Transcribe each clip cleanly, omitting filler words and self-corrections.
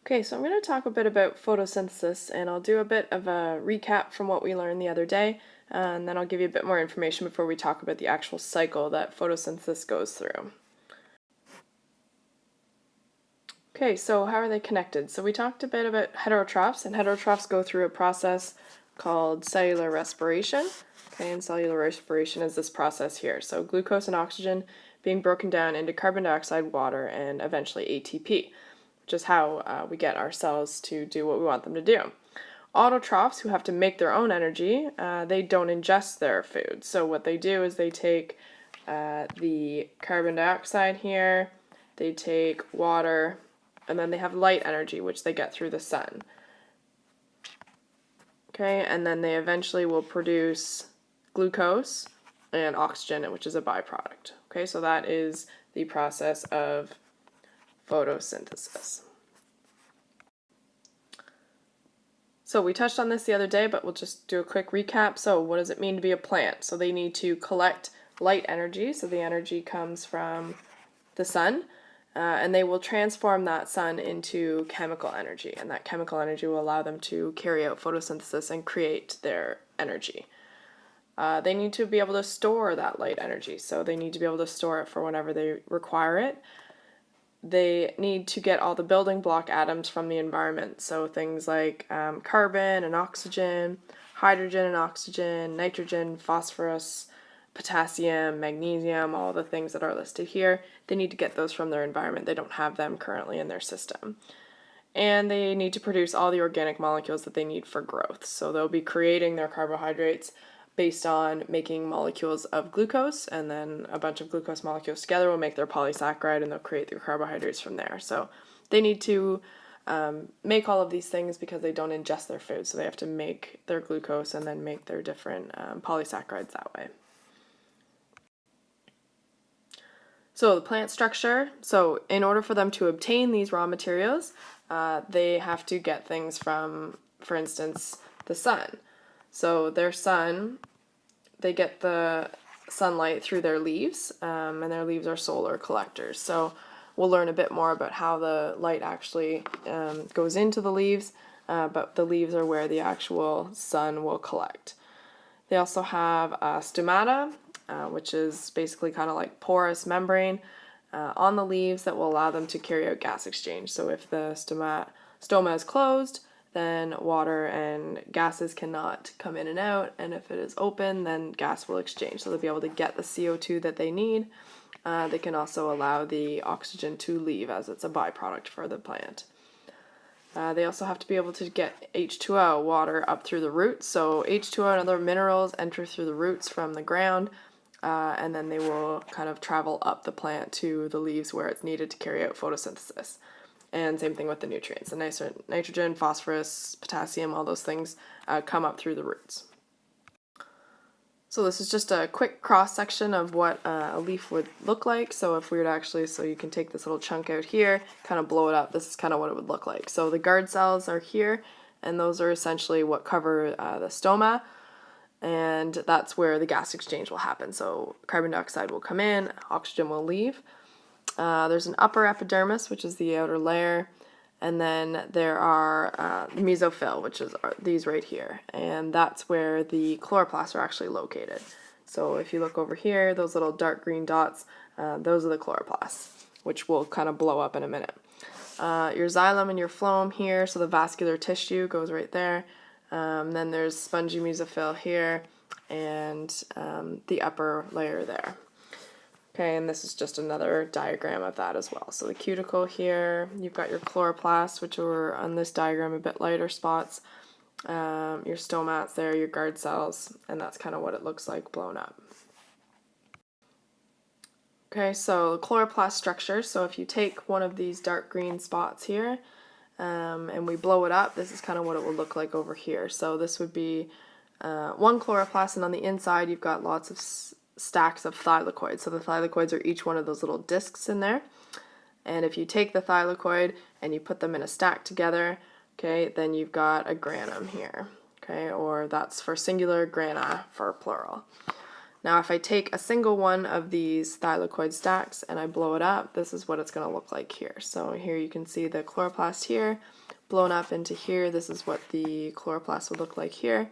Okay, so I'm going to talk a bit about photosynthesis, and I'll do a bit of a recap from what we learned the other day, and then I'll give you a bit more information before we talk about the actual cycle that photosynthesis goes through. Okay, so how are they connected? So we talked a bit about heterotrophs, and heterotrophs go through a process called cellular respiration. Okay, and cellular respiration is this process here. So glucose and oxygen being broken down into carbon dioxide, water, and eventually ATP, which is how we get our cells to do what we want them to do. Autotrophs, who have to make their own energy, they don't ingest their food. So what they do is they take the carbon dioxide here, they take water, and then they have light energy, which they get through the sun. Okay, and then they eventually will produce glucose and oxygen, which is a byproduct. Okay, so that is the process of photosynthesis. So we touched on this the other day, but we'll just do a quick recap. So what does it mean to be a plant? So they need to collect light energy, so the energy comes from the sun, and they will transform that sun into chemical energy, and that chemical energy will allow them to carry out photosynthesis and create their energy. They need to be able to store that light energy, so they need to be able to store it for whenever they require it. They need to get all the building block atoms from the environment, so things like carbon and oxygen, hydrogen and oxygen, nitrogen, phosphorus, potassium, magnesium, all the things that are listed here. They need to get those from their environment. They don't have them currently in their system. And they need to produce all the organic molecules that they need for growth. So they'll be creating their carbohydrates based on making molecules of glucose, and then a bunch of glucose molecules together will make their polysaccharide, and they'll create their carbohydrates from there. So they need to make all of these things because they don't ingest their food, so they have to make their glucose and then make their different polysaccharides that way. So the plant structure, so in order for them to obtain these raw materials, they have to get things from, for instance, the sun. So their sun, they get the sunlight through their leaves, and their leaves are solar collectors. So we'll learn a bit more about how the light actually goes into the leaves, but the leaves are where the actual sun will collect. They also have stomata, which is basically kind of like porous membrane on the leaves that will allow them to carry out gas exchange. So if the stoma is closed, then water and gases cannot come in and out, and if it is open, then gas will exchange. So they'll be able to get the CO2 that they need. They can also allow the oxygen to leave, as it's a byproduct for the plant. They also have to be able to get H2O, water, up through the roots. So H2O and other minerals enter through the roots from the ground, and then they will kind of travel up the plant to the leaves where it's needed to carry out photosynthesis. And same thing with the nutrients. The nitrogen, phosphorus, potassium, all those things come up through the roots. So this is just a quick cross section of what a leaf would look like. So if we were to actually, so you can take this little chunk out here, kind of blow it up, this is kind of what it would look like. So the guard cells are here, and those are essentially what cover the stoma, and that's where the gas exchange will happen. So carbon dioxide will come in, oxygen will leave. There's an upper epidermis, which is the outer layer, and then there are mesophyll, which is these right here, and that's where the chloroplasts are actually located. So if you look over here, those little dark green dots, those are the chloroplasts, which will kind of blow up in a minute. Your xylem and your phloem here, so the vascular tissue goes right there. Then there's spongy mesophyll here, and the upper layer there. Okay, and this is just another diagram of that as well. So the cuticle here, you've got your chloroplasts, which are on this diagram a bit lighter spots. Your stomats there, your guard cells, and that's kind of what it looks like blown up. Okay, so chloroplast structure. So if you take one of these dark green spots here, and we blow it up, this is kind of what it would look like over here. So this would be one chloroplast, and on the inside you've got lots of stacks of thylakoids. So the thylakoids are each one of those little discs in there. And if you take the thylakoid and you put them in a stack together, okay, then you've got a granum here. Okay, or that's for singular, grana for plural. Now if I take a single one of these thylakoid stacks and I blow it up, this is what it's going to look like here. So here you can see the chloroplast here, blown up into here. This is what the chloroplast would look like here.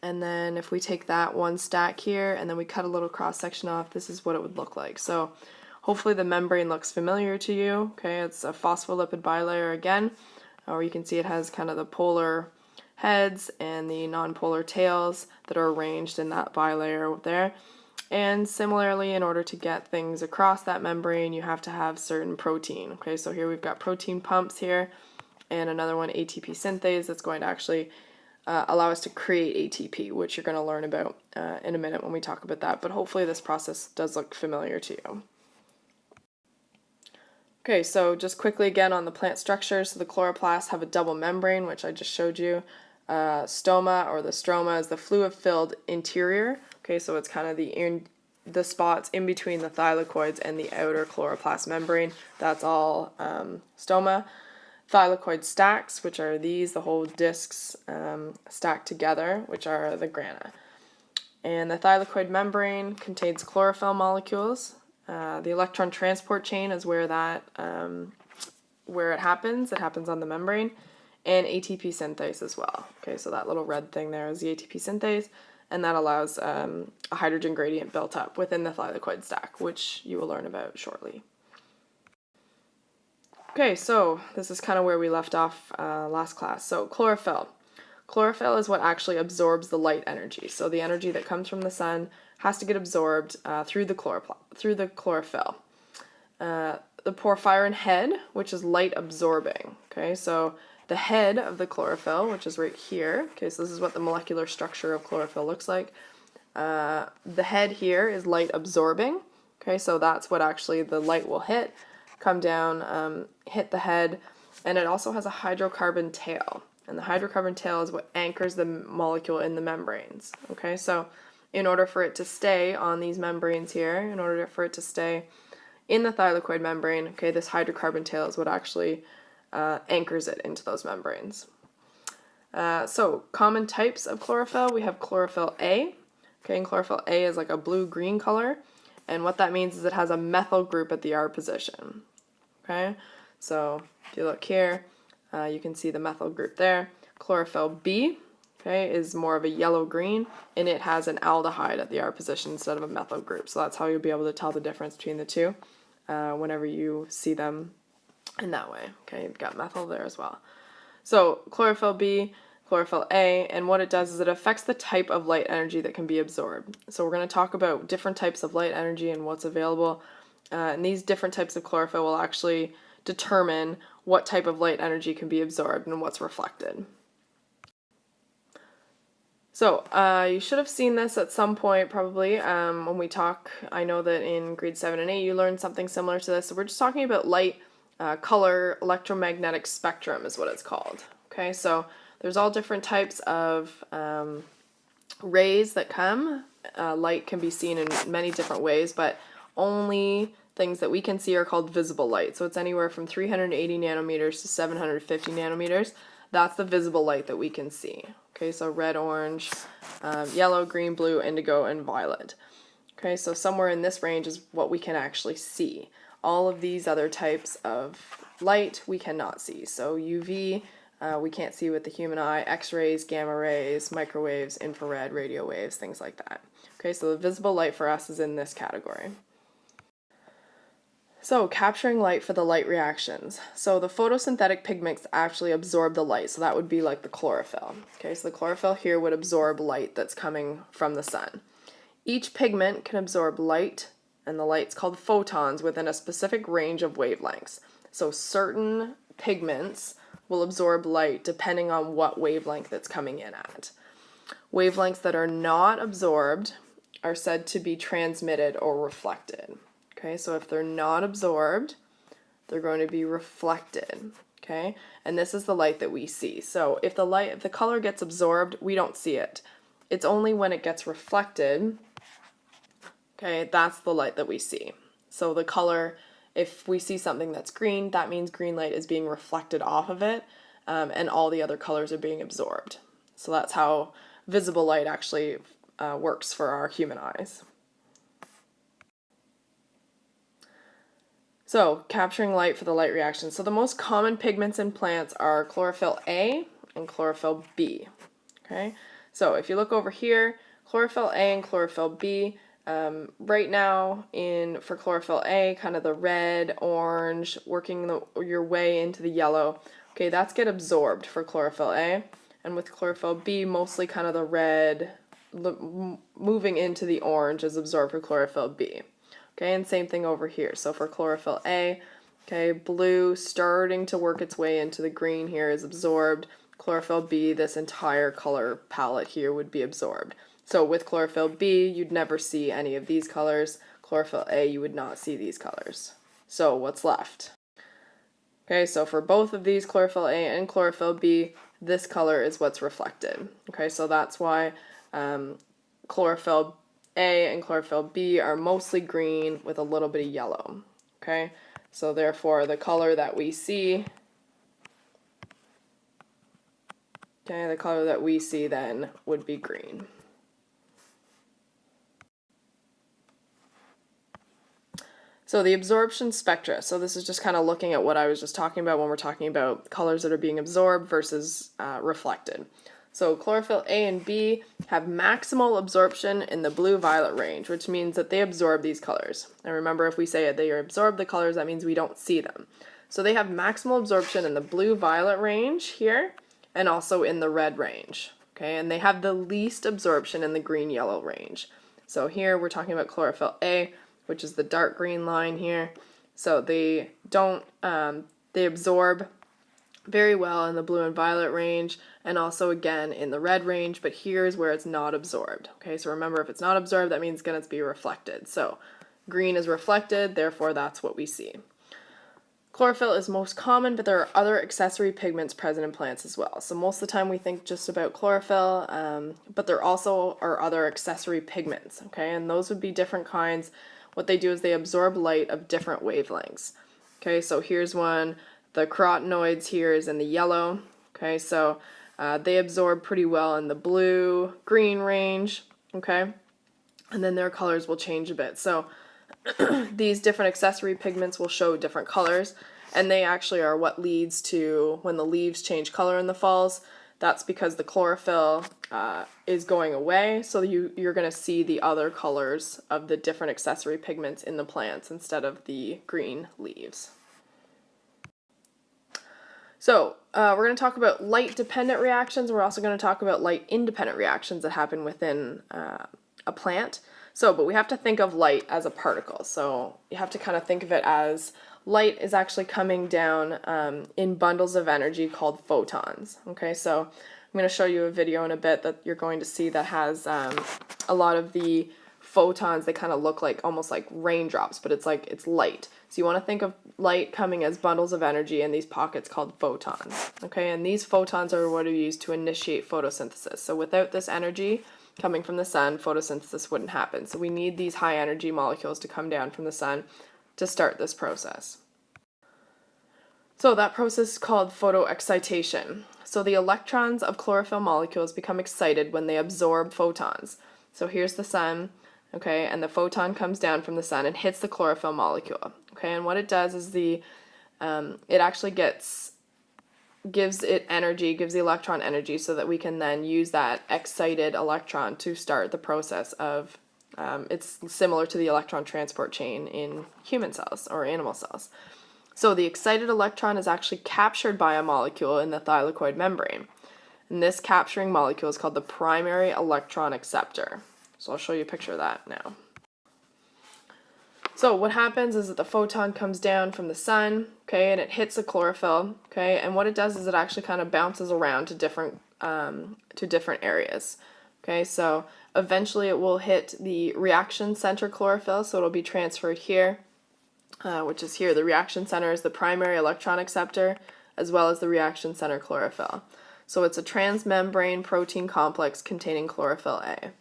And then if we take that one stack here and then we cut a little cross section off, this is what it would look like. So hopefully the membrane looks familiar to you. Okay, it's a phospholipid bilayer again, or you can see it has kind of the polar heads and the nonpolar tails that are arranged in that bilayer there. And similarly, in order to get things across that membrane, you have to have certain protein. Okay, so here we've got protein pumps here, and another one, ATP synthase, that's going to actually allow us to create ATP, which you're going to learn about in a minute when we talk about that. But hopefully this process does look familiar to you. Okay, so just quickly again on the plant structure. So the chloroplasts have a double membrane, which I just showed you. Stoma, or the stroma, is the fluid-filled interior. Okay, so it's kind of the spots in between the thylakoids and the outer chloroplast membrane. That's all stoma. Thylakoid stacks, which are these, the whole discs stacked together, which are the grana. And the thylakoid membrane contains chlorophyll molecules. The electron transport chain is where it happens. It happens on the membrane. And ATP synthase as well. Okay, so that little red thing there is the ATP synthase, and that allows a hydrogen gradient built up within the thylakoid stack, which you will learn about shortly. Okay, so this is kind of where we left off last class. So chlorophyll. Chlorophyll is what actually absorbs the light energy. So the energy that comes from the sun has to get absorbed through the chlorophyll. The porphyrin head, which is light absorbing. Okay, so the head of the chlorophyll, which is right here. Okay, so this is what the molecular structure of chlorophyll looks like. The head here is light absorbing. Okay, so that's what actually the light will hit, come down, hit the head, and it also has a hydrocarbon tail. And the hydrocarbon tail is what anchors the molecule in the membranes. Okay, so in order for it to stay on these membranes here, in order for it to stay in the thylakoid membrane, okay, this hydrocarbon tail is what actually anchors it into those membranes. So common types of chlorophyll, we have chlorophyll A. Okay, and chlorophyll A is like a blue-green color, and what that means is it has a methyl group at the R position. Okay, so if you look here, you can see the methyl group there. Chlorophyll B, okay, is more of a yellow-green, and it has an aldehyde at the R position instead of a methyl group. So that's how you'll be able to tell the difference between the two whenever you see them in that way. Okay, you've got methyl there as well. So chlorophyll B, chlorophyll A, and what it does is it affects the type of light energy that can be absorbed. So we're going to talk about different types of light energy and what's available. And these different types of chlorophyll will actually determine what type of light energy can be absorbed and what's reflected. So you should have seen this at some point probably when we talk. I know that in grade 7 and 8 you learned something similar to this. So we're just talking about light, color, electromagnetic spectrum is what it's called. Okay, so there's all different types of rays that come. Light can be seen in many different ways, but only things that we can see are called visible light. So it's anywhere from 380 nanometers to 750 nanometers. That's the visible light that we can see. Okay, so red, orange, yellow, green, blue, indigo, and violet. Okay, so somewhere in this range is what we can actually see. All of these other types of light we cannot see. So UV, we can't see with the human eye, X-rays, gamma rays, microwaves, infrared, radio waves, things like that. Okay, so the visible light for us is in this category. So capturing light for the light reactions. So the photosynthetic pigments actually absorb the light, so that would be like the chlorophyll. Okay, so the chlorophyll here would absorb light that's coming from the sun. Each pigment can absorb light, and the light's called photons within a specific range of wavelengths. So certain pigments will absorb light depending on what wavelength it's coming in at. Wavelengths that are not absorbed are said to be transmitted or reflected. Okay, so if they're not absorbed, they're going to be reflected. Okay, and this is the light that we see. So if the color gets absorbed, we don't see it. It's only when it gets reflected, okay, that's the light that we see. So the color, if we see something that's green, that means green light is being reflected off of it, and all the other colors are being absorbed. So that's how visible light actually works for our human eyes. So, capturing light for the light reaction. So the most common pigments in plants are chlorophyll A and chlorophyll B. Okay, so if you look over here, chlorophyll A and chlorophyll B, right now for chlorophyll A, kind of the red, orange, working your way into the yellow. Okay, that's get absorbed for chlorophyll A, and with chlorophyll B, mostly kind of the red, moving into the orange is absorbed for chlorophyll B. Okay, and same thing over here. So for chlorophyll A, okay, blue starting to work its way into the green here is absorbed. Chlorophyll B, this entire color palette here would be absorbed. So with chlorophyll B, you'd never see any of these colors. Chlorophyll A, you would not see these colors. So what's left? Okay, so for both of these, chlorophyll A and chlorophyll B, this color is what's reflected. Okay, so that's why chlorophyll A and chlorophyll B are mostly green with a little bit of yellow. Okay, so therefore the color that we see, okay, the color that we see then would be green. So the absorption spectra, so this is just kind of looking at what I was just talking about when we're talking about colors that are being absorbed versus reflected. So chlorophyll A and B have maximal absorption in the blue-violet range, which means that they absorb these colors. And remember, if we say they absorb the colors, that means we don't see them. So they have maximal absorption in the blue-violet range here, and also in the red range. Okay, and they have the least absorption in the green-yellow range. So here we're talking about chlorophyll A, which is the dark green line here. So they don't, they absorb very well in the blue and violet range, and also again in the red range, but here's where it's not absorbed. Okay, so remember, if it's not absorbed, that means it's going to be reflected. So green is reflected, therefore that's what we see. Chlorophyll is most common, but there are other accessory pigments present in plants as well. So most of the time we think just about chlorophyll, but there also are other accessory pigments, okay, and those would be different kinds. What they do is they absorb light of different wavelengths. Okay, so here's one. The carotenoids here is in the yellow. Okay, so they absorb pretty well in the blue-green range. Okay, and then their colors will change a bit. So these different accessory pigments will show different colors, and they actually are what leads to when the leaves change color in the falls. That's because the chlorophyll is going away, so you're going to see the other colors of the different accessory pigments in the plants instead of the green leaves. So we're going to talk about light-dependent reactions. We're also going to talk about light-independent reactions that happen within a plant. But we have to think of light as a particle. So you have to kind of think of it as light is actually coming down in bundles of energy called photons. Okay, so I'm going to show you a video in a bit that you're going to see that has a lot of the photons. They kind of look like almost like raindrops, but it's light. So you want to think of light coming as bundles of energy in these pockets called photons. Okay, and these photons are what are used to initiate photosynthesis. So without this energy coming from the sun, photosynthesis wouldn't happen. So we need these high energy molecules to come down from the sun to start this process. So that process is called photoexcitation. So the electrons of chlorophyll molecules become excited when they absorb photons. So here's the sun, okay, and the photon comes down from the sun and hits the chlorophyll molecule. Okay, and what it does is it actually gives it energy, gives the electron energy, so that we can then use that excited electron to start the process of, it's similar to the electron transport chain in human cells or animal cells. So the excited electron is actually captured by a molecule in the thylakoid membrane. And this capturing molecule is called the primary electron acceptor. So I'll show you a picture of that now. So what happens is that the photon comes down from the sun, okay, and it hits the chlorophyll, okay, and what it does is it actually kind of bounces around to different areas, okay. So eventually it will hit the reaction center chlorophyll, so it'll be transferred here, which is here. The reaction center is the primary electron acceptor, as well as the reaction center chlorophyll. So it's a transmembrane protein complex containing chlorophyll A.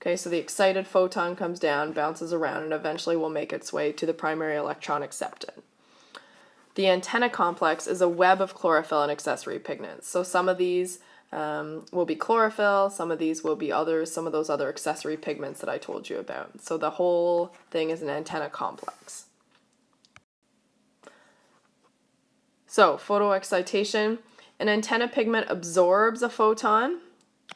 Okay, so the excited photon comes down, bounces around, and eventually will make its way to the primary electron accepted. The antenna complex is a web of chlorophyll and accessory pigments. So some of these will be chlorophyll, some of these will be some of those other accessory pigments that I told you about. So the whole thing is an antenna complex. So, photoexcitation, an antenna pigment absorbs a photon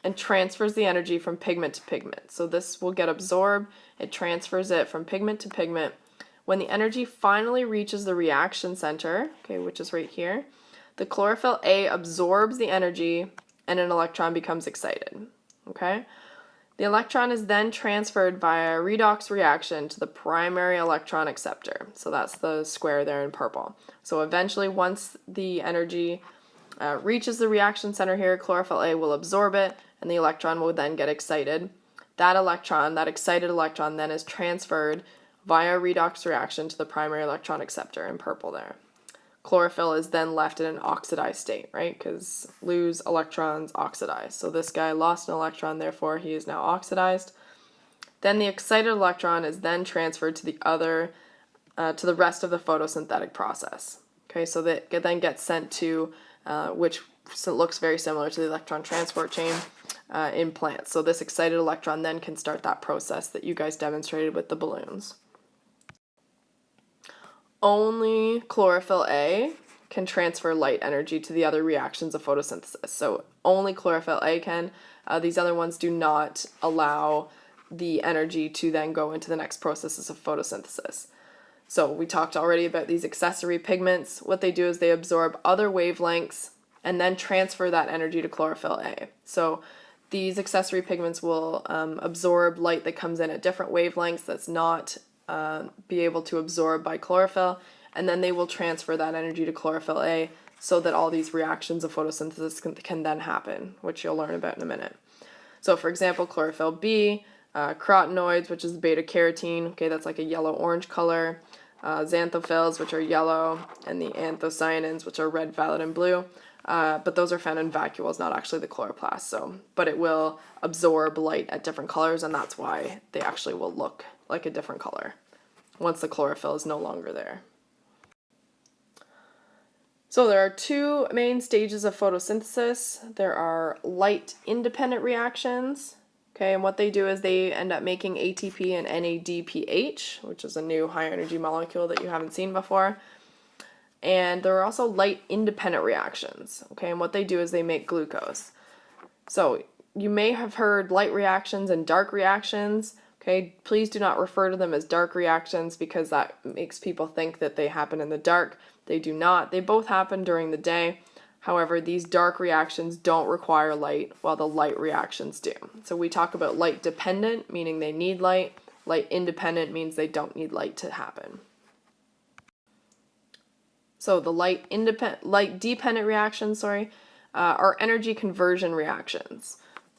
and transfers the energy from pigment to pigment. So this will get absorbed, it transfers it from pigment to pigment. When the energy finally reaches the reaction center, okay, which is right here, the chlorophyll A absorbs the energy and an electron becomes excited, okay? The electron is then transferred via a redox reaction to the primary electron acceptor. So that's the square there in purple. So eventually, once the energy reaches the reaction center here, chlorophyll A will absorb it, and the electron will then get excited. That electron, that excited electron, then is transferred via a redox reaction to the primary electron acceptor in purple there. Chlorophyll is then left in an oxidized state, right? Because lose electrons, oxidize. So this guy lost an electron, therefore he is now oxidized. Then the excited electron is then transferred to the rest of the photosynthetic process. Okay, so that then gets sent to, which looks very similar to the electron transport chain in plants. So this excited electron then can start that process that you guys demonstrated with the balloons. Only chlorophyll A can transfer light energy to the other reactions of photosynthesis. So only chlorophyll A can. These other ones do not allow the energy to then go into the next processes of photosynthesis. So we talked already about these accessory pigments. What they do is they absorb other wavelengths and then transfer that energy to chlorophyll A. So these accessory pigments will absorb light that comes in at different wavelengths that's not be able to absorb by chlorophyll, and then they will transfer that energy to chlorophyll A so that all these reactions of photosynthesis can then happen, which you'll learn about in a minute. So for example, chlorophyll B, carotenoids, which is beta carotene, okay, that's like a yellow-orange color, xanthophylls, which are yellow, and the anthocyanins, which are red, violet, and blue. But those are found in vacuoles, not actually the chloroplast. But it will absorb light at different colors, and that's why they actually will look like a different color once the chlorophyll is no longer there. So there are two main stages of photosynthesis. There are light-independent reactions, okay, and what they do is they end up making ATP and NADPH, which is a new high-energy molecule that you haven't seen before. And there are also light-independent reactions, okay, and what they do is they make glucose. So you may have heard light reactions and dark reactions. Okay, please do not refer to them as dark reactions because that makes people think that they happen in the dark. They do not. They both happen during the day. However, these dark reactions don't require light, while the light reactions do. So we talk about light dependent, meaning they need light. Light independent means they don't need light to happen. So the light dependent reactions, are energy conversion reactions.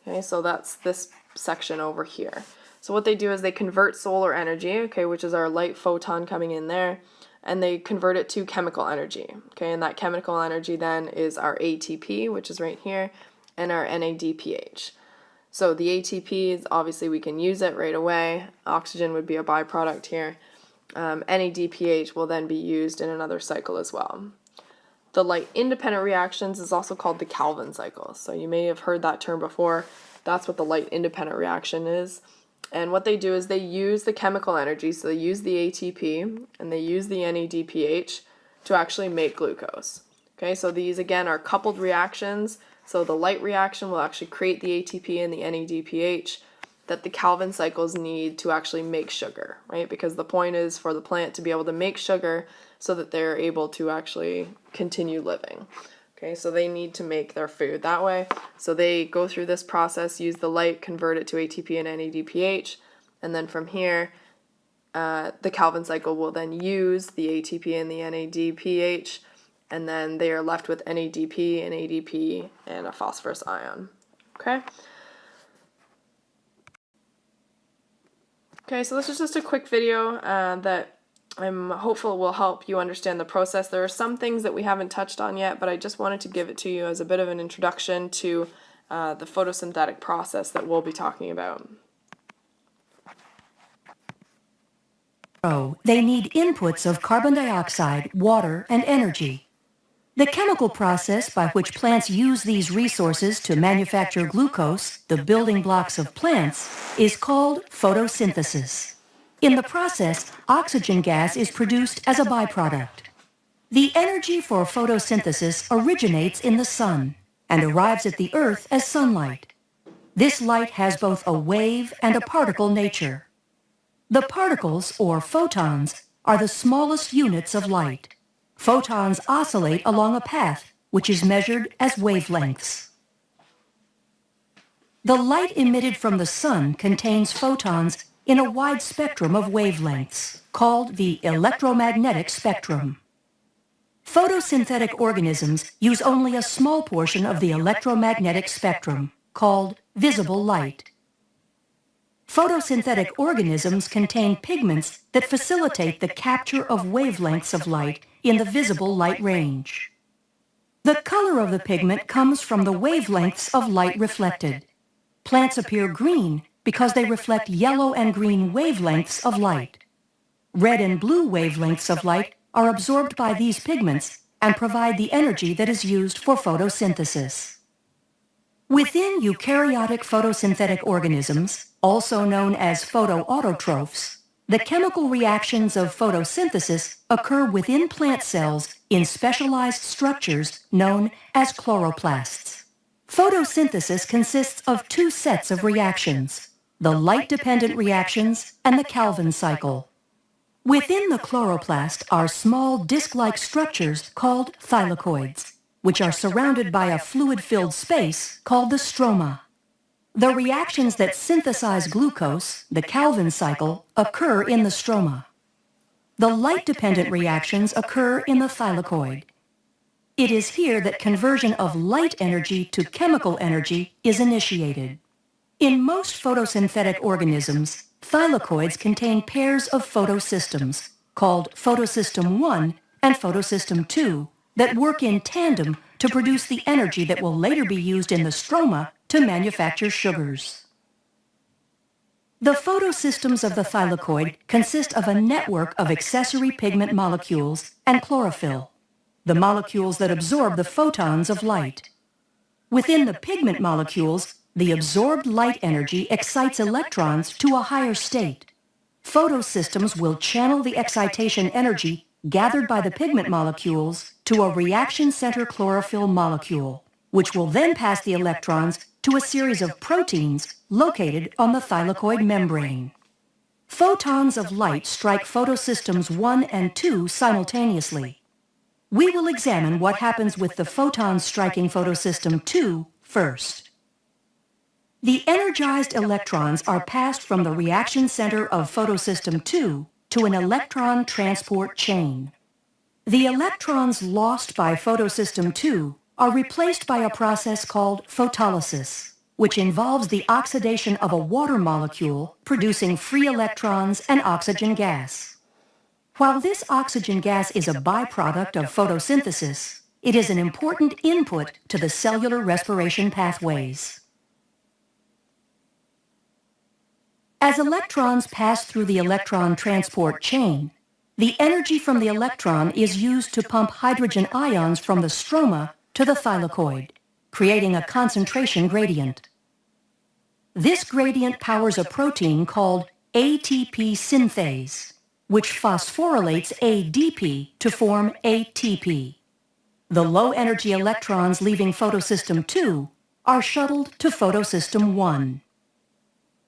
Okay, so that's this section over here. So what they do is they convert solar energy, okay, which is our light photon coming in there, and they convert it to chemical energy, okay, and that chemical energy then is our ATP, which is right here, and our NADPH. So the ATP is obviously we can use it right away. Oxygen would be a byproduct here. NADPH will then be used in another cycle as well. The light independent reactions is also called the Calvin cycle. So you may have heard that term before. That's what the light independent reaction is. And what they do is they use the chemical energy, so they use the ATP and they use the NADPH to actually make glucose. Okay, so these again are coupled reactions. So the light reaction will actually create the ATP and the NADPH that the Calvin cycles need to actually make sugar, right? Because the point is for the plant to be able to make sugar so that they're able to actually continue living. Okay, so they need to make their food that way. So they go through this process, use the light, convert it to ATP and NADPH, and then from here, the Calvin cycle will then use the ATP and the NADPH, and then they are left with NADP and ADP and a phosphorus ion. Okay? Okay, so this is just a quick video that I'm hopeful will help you understand the process. There are some things that we haven't touched on yet, but I just wanted to give it to you as a bit of an introduction to the photosynthetic process that we'll be talking about. They need inputs of carbon dioxide, water, and energy. The chemical process by which plants use these resources to manufacture glucose, the building blocks of plants, is called photosynthesis. In the process, oxygen gas is produced as a byproduct. The energy for photosynthesis originates in the sun and arrives at the Earth as sunlight. This light has both a wave and a particle nature. The particles, or photons, are the smallest units of light. Photons oscillate along a path, which is measured as wavelengths. The light emitted from the sun contains photons in a wide spectrum of wavelengths, called the electromagnetic spectrum. Photosynthetic organisms use only a small portion of the electromagnetic spectrum, called visible light. Photosynthetic organisms contain pigments that facilitate the capture of wavelengths of light in the visible light range. The color of the pigment comes from the wavelengths of light reflected. Plants appear green because they reflect yellow and green wavelengths of light. Red and blue wavelengths of light are absorbed by these pigments and provide the energy that is used for photosynthesis. Within eukaryotic photosynthetic organisms, also known as photoautotrophs, the chemical reactions of photosynthesis occur within plant cells in specialized structures known as chloroplasts. Photosynthesis consists of two sets of reactions, the light-dependent reactions and the Calvin cycle. Within the chloroplast are small disc-like structures called thylakoids, which are surrounded by a fluid-filled space called the stroma. The reactions that synthesize glucose, the Calvin cycle, occur in the stroma. The light-dependent reactions occur in the thylakoid. It is here that conversion of light energy to chemical energy is initiated. In most photosynthetic organisms, thylakoids contain pairs of photosystems, called photosystem 1 and photosystem 2, that work in tandem to produce the energy that will later be used in the stroma to manufacture sugars. The photosystems of the thylakoid consist of a network of accessory pigment molecules and chlorophyll, the molecules that absorb the photons of light. Within the pigment molecules, the absorbed light energy excites electrons to a higher state. Photosystems will channel the excitation energy gathered by the pigment molecules to a reaction center chlorophyll molecule, which will then pass the electrons to a series of proteins located on the thylakoid membrane. Photons of light strike photosystems 1 and 2 simultaneously. We will examine what happens with the photons striking photosystem 2 first. The energized electrons are passed from the reaction center of photosystem 2 to an electron transport chain. The electrons lost by photosystem 2 are replaced by a process called photolysis, which involves the oxidation of a water molecule producing free electrons and oxygen gas. While this oxygen gas is a byproduct of photosynthesis, it is an important input to the cellular respiration pathways. As electrons pass through the electron transport chain, the energy from the electron is used to pump hydrogen ions from the stroma to the thylakoid, creating a concentration gradient. This gradient powers a protein called ATP synthase, which phosphorylates ADP to form ATP. The low-energy electrons leaving photosystem 2 are shuttled to photosystem 1.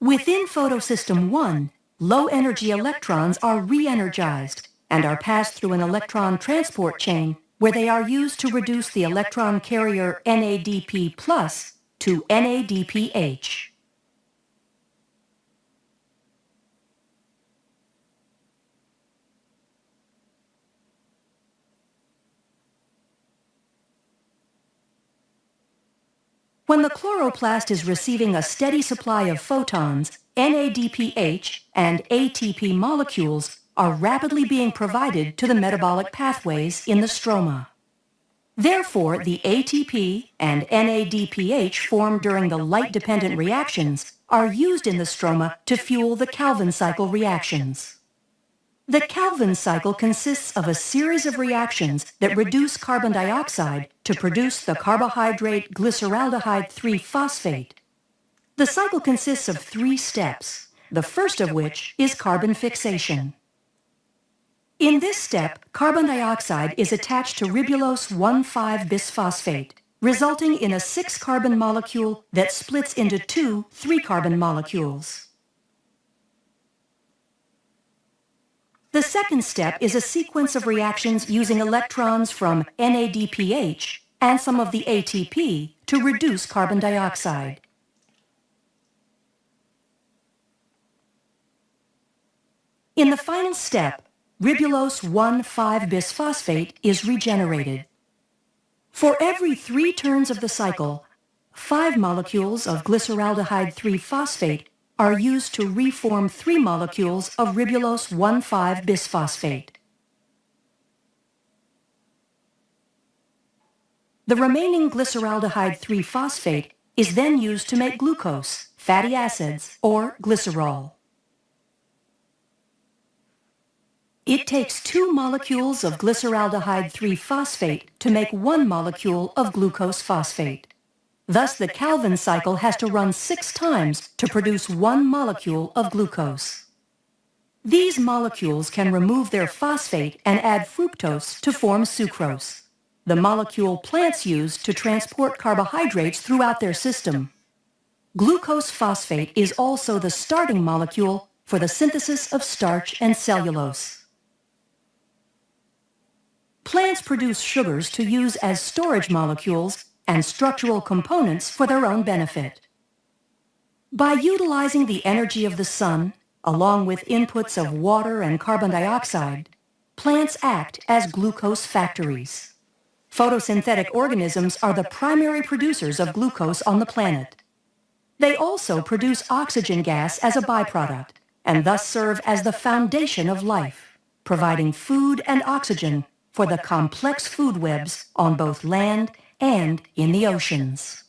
Within photosystem 1, low-energy electrons are re-energized and are passed through an electron transport chain where they are used to reduce the electron carrier NADP+ to NADPH. When the chloroplast is receiving a steady supply of photons, NADPH and ATP molecules are rapidly being provided to the metabolic pathways in the stroma. Therefore, the ATP and NADPH formed during the light-dependent reactions are used in the stroma to fuel the Calvin cycle reactions. The Calvin cycle consists of a series of reactions that reduce carbon dioxide to produce the carbohydrate glyceraldehyde 3-phosphate. The cycle consists of 3 steps, the first of which is carbon fixation. In this step, carbon dioxide is attached to ribulose 1,5-bisphosphate, resulting in a 6-carbon molecule that splits into 2 3-carbon molecules. The second step is a sequence of reactions using electrons from NADPH and some of the ATP to reduce carbon dioxide. In the final step, ribulose 1,5-bisphosphate is regenerated. For every 3 turns of the cycle, 5 molecules of glyceraldehyde 3-phosphate are used to reform 3 molecules of ribulose 1,5-bisphosphate. The remaining glyceraldehyde 3-phosphate is then used to make glucose, fatty acids, or glycerol. It takes 2 molecules of glyceraldehyde 3-phosphate to make 1 molecule of glucose phosphate. Thus, the Calvin cycle has to run 6 times to produce 1 molecule of glucose. These molecules can remove their phosphate and add fructose to form sucrose, the molecule plants use to transport carbohydrates throughout their system. Glucose phosphate is also the starting molecule for the synthesis of starch and cellulose. Plants produce sugars to use as storage molecules and structural components for their own benefit. By utilizing the energy of the sun, along with inputs of water and carbon dioxide, plants act as glucose factories. Photosynthetic organisms are the primary producers of glucose on the planet. They also produce oxygen gas as a byproduct, and thus serve as the foundation of life, providing food and oxygen for the complex food webs on both land and in the oceans.